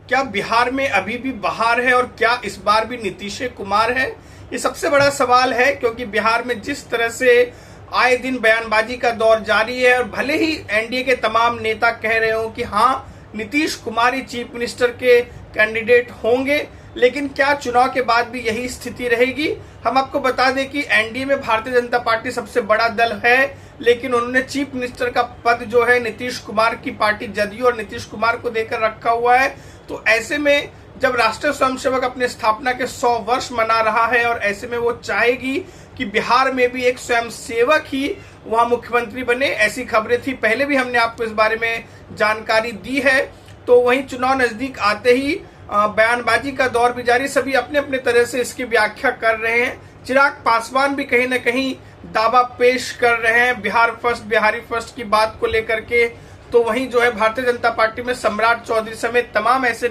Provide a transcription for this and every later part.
क्या बिहार में अभी भी बहार है और क्या इस बार भी नीतीश कुमार है? ये सबसे बड़ा सवाल है, क्योंकि बिहार में जिस तरह से आए दिन बयानबाजी का दौर जारी है और भले ही एनडीए के तमाम नेता कह रहे हो कि हाँ नीतीश कुमार ही चीफ मिनिस्टर के कैंडिडेट होंगे, लेकिन क्या चुनाव के बाद भी यही स्थिति रहेगी? हम आपको बता दें कि एनडीए में भारतीय जनता पार्टी सबसे बड़ा दल है, लेकिन उन्होंने चीफ मिनिस्टर का पद जो है नीतीश कुमार की पार्टी जदयू और नीतीश कुमार को देकर रखा हुआ है। तो ऐसे में जब राष्ट्रीय स्वयंसेवक अपने स्थापना के 100 वर्ष मना रहा है और ऐसे में वो चाहेगी कि बिहार में भी एक स्वयंसेवक ही वहां मुख्यमंत्री बने, ऐसी खबरें थी, पहले भी हमने आपको इस बारे में जानकारी दी है। तो वहीं चुनाव नजदीक आते ही बयानबाजी का दौर भी जारी, सभी अपने अपने तरह से इसकी व्याख्या कर रहे हैं। चिराग पासवान भी कहीं न कहीं दावा पेश कर रहे हैं बिहार फर्स्ट, बिहारी फर्स्ट की बात को लेकर के। तो वहीं जो है भारतीय जनता पार्टी में सम्राट चौधरी समेत तमाम ऐसे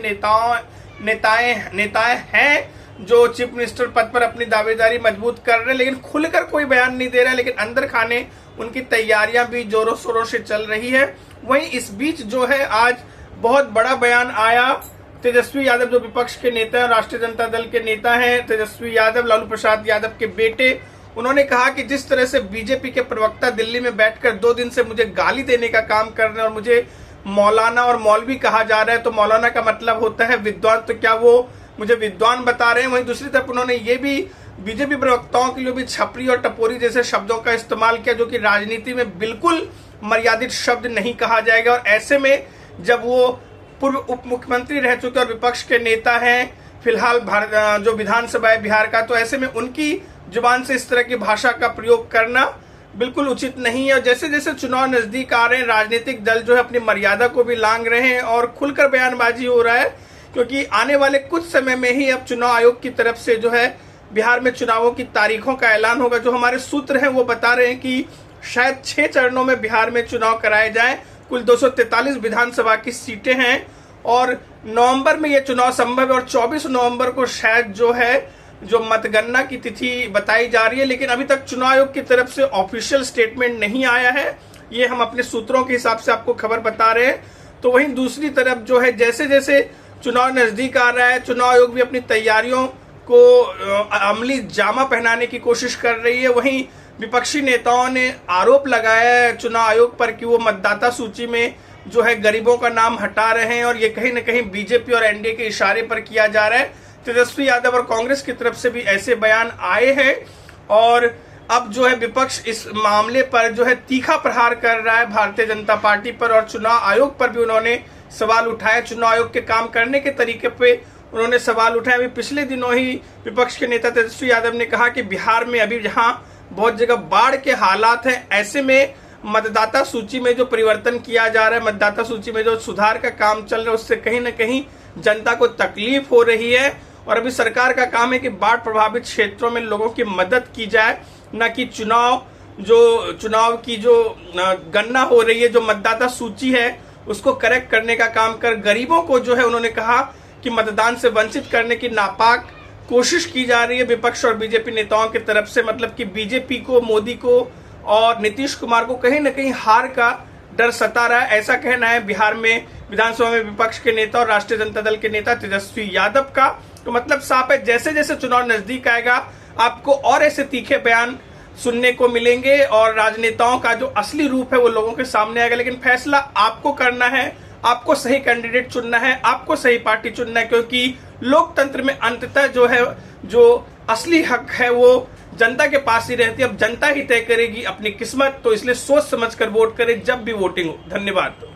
नेताएं हैं जो चीफ मिनिस्टर पद पर अपनी दावेदारी मजबूत कर रहे हैं, लेकिन खुलकर कोई बयान नहीं दे रहा है। लेकिन अंदर खाने उनकी तैयारियां भी जोरों शोरों से चल रही है। वहीं इस बीच जो है आज बहुत बड़ा बयान आया। तेजस्वी यादव जो विपक्ष के नेता हैं, राष्ट्रीय जनता दल के नेता हैं तेजस्वी यादव, लालू प्रसाद यादव के बेटे, उन्होंने कहा कि जिस तरह से बीजेपी के प्रवक्ता दिल्ली में बैठकर 2 दिन से मुझे गाली देने का काम कर रहे हैं और मुझे मौलाना और मौलवी कहा जा रहा है, तो मौलाना का मतलब होता है विद्वान, तो क्या वो मुझे विद्वान बता रहे हैं? वहीं दूसरी तरफ उन्होंने ये भी बीजेपी प्रवक्ताओं के लिए भी छपरी और टपोरी जैसे शब्दों का इस्तेमाल किया, जो कि राजनीति में बिल्कुल मर्यादित शब्द नहीं कहा जाएगा। और ऐसे में जब वो पूर्व उप मुख्यमंत्री रह चुके और विपक्ष के नेता हैं फिलहाल जो विधानसभा है बिहार का, तो ऐसे में उनकी जुबान से इस तरह की भाषा का प्रयोग करना बिल्कुल उचित नहीं है। और जैसे जैसे चुनाव नजदीक आ रहे हैं, राजनीतिक दल जो है अपनी मर्यादा को भी लांघ रहे हैं और खुलकर बयानबाजी हो रहा है, क्योंकि आने वाले कुछ समय में ही अब चुनाव आयोग की तरफ से जो है बिहार में चुनावों की तारीखों का ऐलान होगा। जो हमारे सूत्र हैं वो बता रहे हैं कि शायद 6 चरणों में बिहार में चुनाव कराए जाएं। कुल 243 विधानसभा की सीटें हैं और नवंबर में ये चुनाव संभव है और 24 नवंबर को शायद जो मतगणना की तिथि बताई जा रही है। लेकिन अभी तक चुनाव आयोग की तरफ से ऑफिशियल स्टेटमेंट नहीं आया है, ये हम अपने सूत्रों के हिसाब से आपको खबर बता रहे हैं। तो वहीं दूसरी तरफ जो है जैसे जैसे चुनाव नजदीक आ रहा है, चुनाव आयोग भी अपनी तैयारियों को अमली जामा पहनाने की कोशिश कर रही है। वहीं विपक्षी नेताओं ने आरोप लगाया है चुनाव आयोग पर कि वो मतदाता सूची में जो है गरीबों का नाम हटा रहे हैं और ये कहीं न कहीं बीजेपी और एनडीए के इशारे पर किया जा रहा है। तेजस्वी यादव और कांग्रेस की तरफ से भी ऐसे बयान आए हैं और अब जो है विपक्ष इस मामले पर जो है तीखा प्रहार कर रहा है भारतीय जनता पार्टी पर और चुनाव आयोग पर भी उन्होंने सवाल उठाया। चुनाव आयोग के काम करने के तरीके पे उन्होंने सवाल उठाया। अभी पिछले दिनों ही विपक्ष के नेता तेजस्वी यादव ने कहा कि बिहार में अभी जहां बहुत जगह बाढ़ के हालात हैं, ऐसे में मतदाता सूची में जो परिवर्तन किया जा रहा है, मतदाता सूची में जो सुधार का काम चल रहा है, उससे कहीं न कहीं जनता को तकलीफ हो रही है। और अभी सरकार का काम है कि बाढ़ प्रभावित क्षेत्रों में लोगों की मदद की जाए, न कि चुनाव की जो गणना हो रही है, जो मतदाता सूची है उसको करेक्ट करने का काम कर गरीबों को जो है उन्होंने कहा कि मतदान से वंचित करने की नापाक कोशिश की जा रही है विपक्ष और बीजेपी नेताओं की तरफ से। मतलब कि बीजेपी को, मोदी को और नीतीश कुमार को कहीं न कहीं हार का डर सता रहा है, ऐसा कहना है बिहार में विधानसभा में विपक्ष के नेता और राष्ट्रीय जनता दल के नेता तेजस्वी यादव का। तो मतलब साफ है, जैसे जैसे चुनाव नजदीक आएगा आपको और ऐसे तीखे बयान सुनने को मिलेंगे और राजनेताओं का जो असली रूप है वो लोगों के सामने आएगा। लेकिन फैसला आपको करना है, आपको सही कैंडिडेट चुनना है, आपको सही पार्टी चुनना है, क्योंकि लोकतंत्र में अंततः जो असली हक है वो जनता के पास ही रहती है। अब जनता ही तय करेगी अपनी किस्मत, तो इसलिए सोच समझकर वोट करें जब भी वोटिंग हो। धन्यवाद।